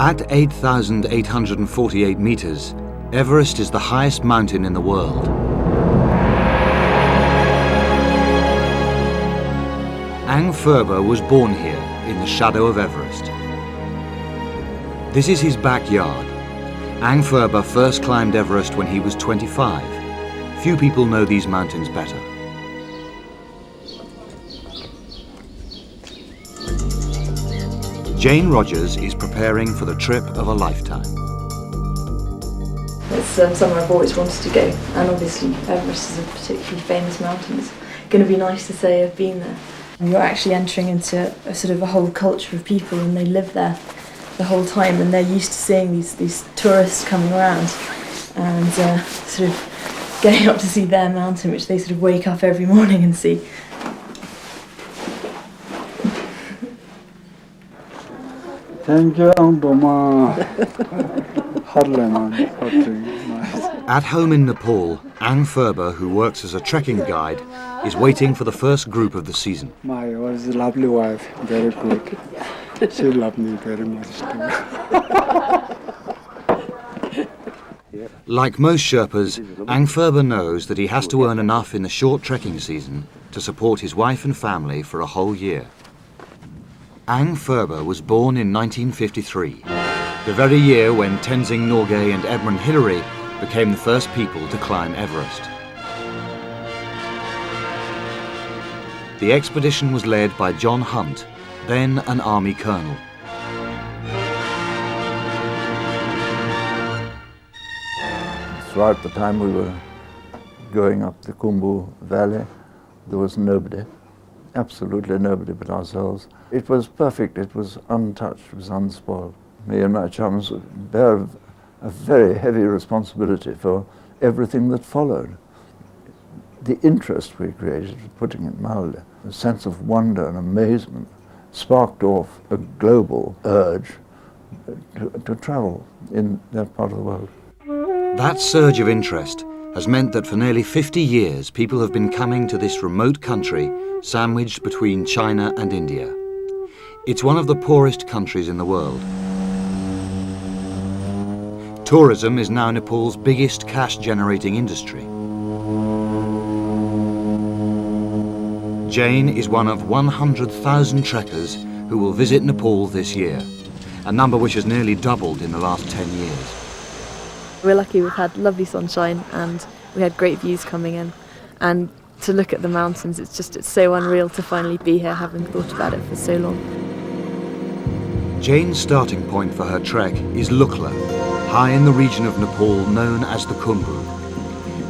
At 8,848 meters, Everest is the highest mountain in the world. Ang Ferber was born here in the shadow of Everest. This is his backyard. Ang Ferber first climbed Everest when he was 25. Few people know these mountains better. Jane Rogers is preparing for the trip of a lifetime. It's somewhere I've always wanted to go, and obviously Everest is a particularly famous mountain. It's going to be nice to say I've been there. And you're actually entering into a sort of a whole culture of people, and they live there the whole time, and they're used to seeing these tourists coming around and sort of getting up to see their mountain, which they sort of wake up every morning and see. Thank you, At home in Nepal, Ang Ferber, who works as a trekking guide, is waiting for the first group of the season. My lovely wife, very good. She loved me very much too. Like most Sherpas, Ang Ferber knows that he has to earn enough in the short trekking season to support his wife and family for a whole year. Ang Ferber was born in 1953, the very year when Tenzing Norgay and Edmund Hillary became the first people to climb Everest. The expedition was led by John Hunt, then an army colonel. Throughout the time we were going up the Khumbu Valley, there was nobody, absolutely nobody but ourselves. It was perfect, it was untouched, it was unspoiled. Me and my chums bear a very heavy responsibility for everything that followed. The interest we created, putting it mildly, a sense of wonder and amazement sparked off a global urge to travel in that part of the world. That surge of interest has meant that for nearly 50 years people have been coming to this remote country sandwiched between China and India. It's one of the poorest countries in the world. Tourism is now Nepal's biggest cash-generating industry. Jane is one of 100,000 trekkers who will visit Nepal this year, a number which has nearly doubled in the last 10 years. We're lucky we've had lovely sunshine and we had great views coming in. And to look at the mountains, it's so unreal to finally be here, having thought about it for so long. Jane's starting point for her trek is Lukla, high in the region of Nepal known as the Khumbu.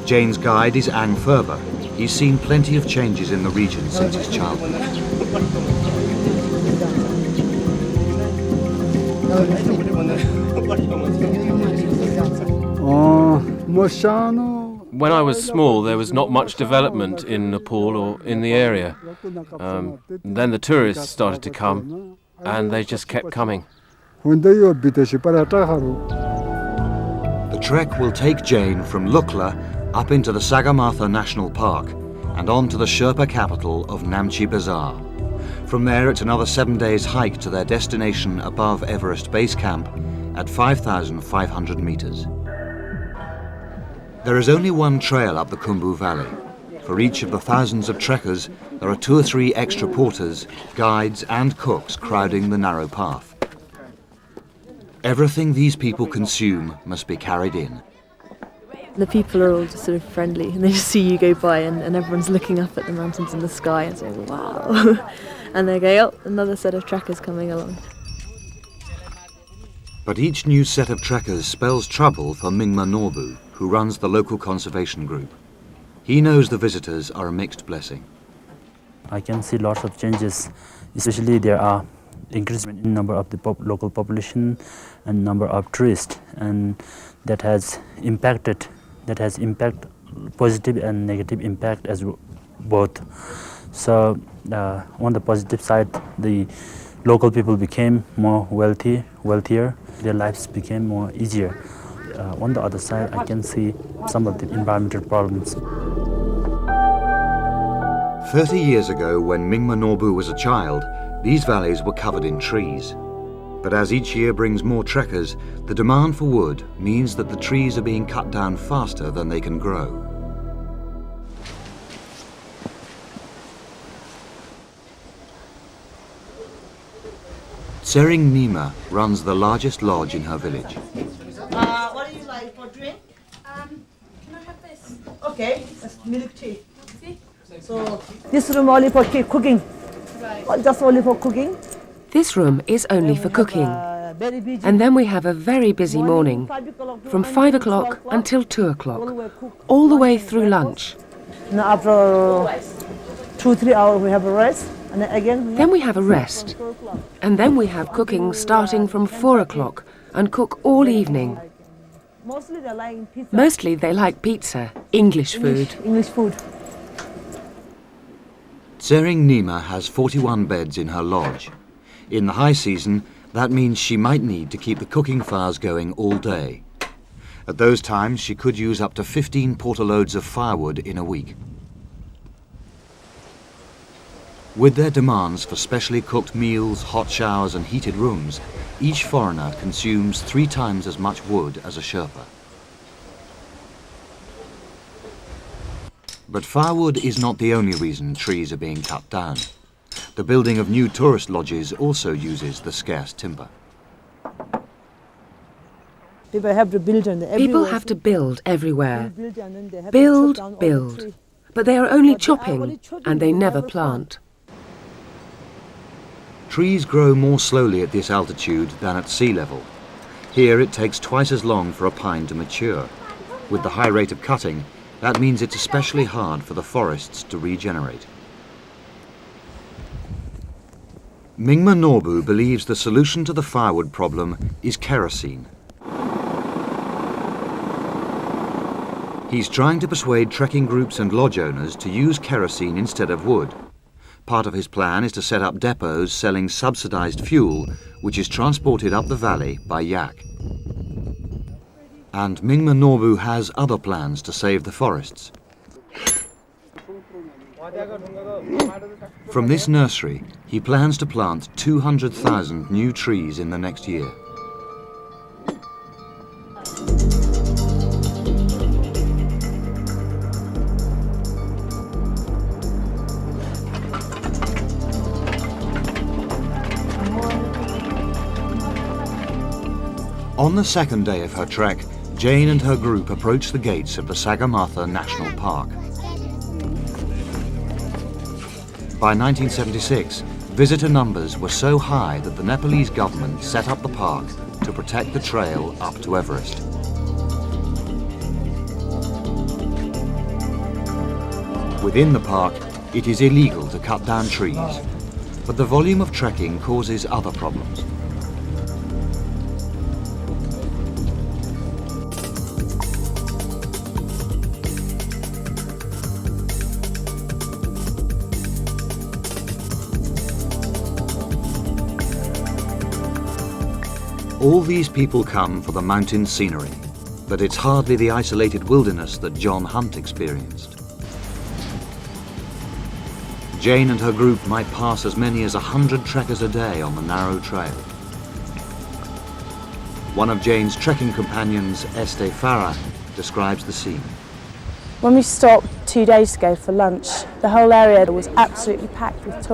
Jane's guide is Ang Ferber. He's seen plenty of changes in the region since his childhood. When I was small, there was not much development in Nepal or in the area. Then the tourists started to come, and they just kept coming. The trek will take Jane from Lukla up into the Sagarmatha National Park and on to the Sherpa capital of Namche Bazaar. From there, it's another 7 days hike to their destination above Everest Base Camp at 5,500 meters. There is only one trail up the Khumbu Valley. For each of the thousands of trekkers, there are 2 or 3 extra porters, guides and cooks crowding the narrow path. Everything these people consume must be carried in. The people are all just sort of friendly, and they just see you go by, and everyone's looking up at the mountains in the sky and saying, wow. And they go, oh, another set of trekkers coming along. But each new set of trekkers spells trouble for Mingma Norbu, who runs the local conservation group. He knows the visitors are a mixed blessing. I can see lots of changes, especially there are increasement in number of the local population and number of tourists, and that has impact positive and negative impact as both. So on the positive side, the local people became more wealthier, their lives became more easier. On the other side, I can see some of the environmental problems. 30 years ago, when Mingma Norbu was a child, these valleys were covered in trees. But as each year brings more trekkers, the demand for wood means that the trees are being cut down faster than they can grow. Tsering Nima runs the largest lodge in her village. What do you like for drink? Can I have this? Okay, that's milk tea. So This room only for cooking. Just only for cooking. This room is only for cooking. Very busy. And then we have a very busy morning, 5 o'clock from 5 o'clock until 2 o'clock, we cook. all the way through lunch. Now after 2-3 hours we have a rest, and then again Then we have a rest, and then we have cooking starting from 4 o'clock and cook all evening. Mostly they like pizza. Mostly they like pizza, English food. English food. Tsering Nima has 41 beds in her lodge. In the high season, that means she might need to keep the cooking fires going all day. At those times, she could use up to 15 portaloads of firewood in a week. With their demands for specially cooked meals, hot showers and heated rooms, each foreigner consumes 3 times as much wood as a Sherpa. But firewood is not the only reason trees are being cut down. The building of new tourist lodges also uses the scarce timber. People have to build and People have to build everywhere. build and then they have to chop down all the Build. tree. But they are only But they are only chopping, chopping, and they they never never plant. Trees grow more slowly at this altitude than at sea level. Here it takes twice as long for a pine to mature. With the high rate of cutting, that means it's especially hard for the forests to regenerate. Mingma Norbu believes the solution to the firewood problem is kerosene. He's trying to persuade trekking groups and lodge owners to use kerosene instead of wood. Part of his plan is to set up depots selling subsidized fuel, which is transported up the valley by yak. And Mingma Norbu has other plans to save the forests. From this nursery, he plans to plant 200,000 new trees in the next year. On the second day of her trek, Jane and her group approach the gates of the Sagarmatha National Park. By 1976, visitor numbers were so high that the Nepalese government set up the park to protect the trail up to Everest. Within the park, it is illegal to cut down trees, but the volume of trekking causes other problems. All these people come for the mountain scenery, but it's hardly the isolated wilderness that John Hunt experienced. Jane and her group might pass as many as 100 trekkers a day on the narrow trail. One of Jane's trekking companions, Este Farah, describes the scene. When we stopped 2 days ago for lunch, the whole area was absolutely packed with tourists.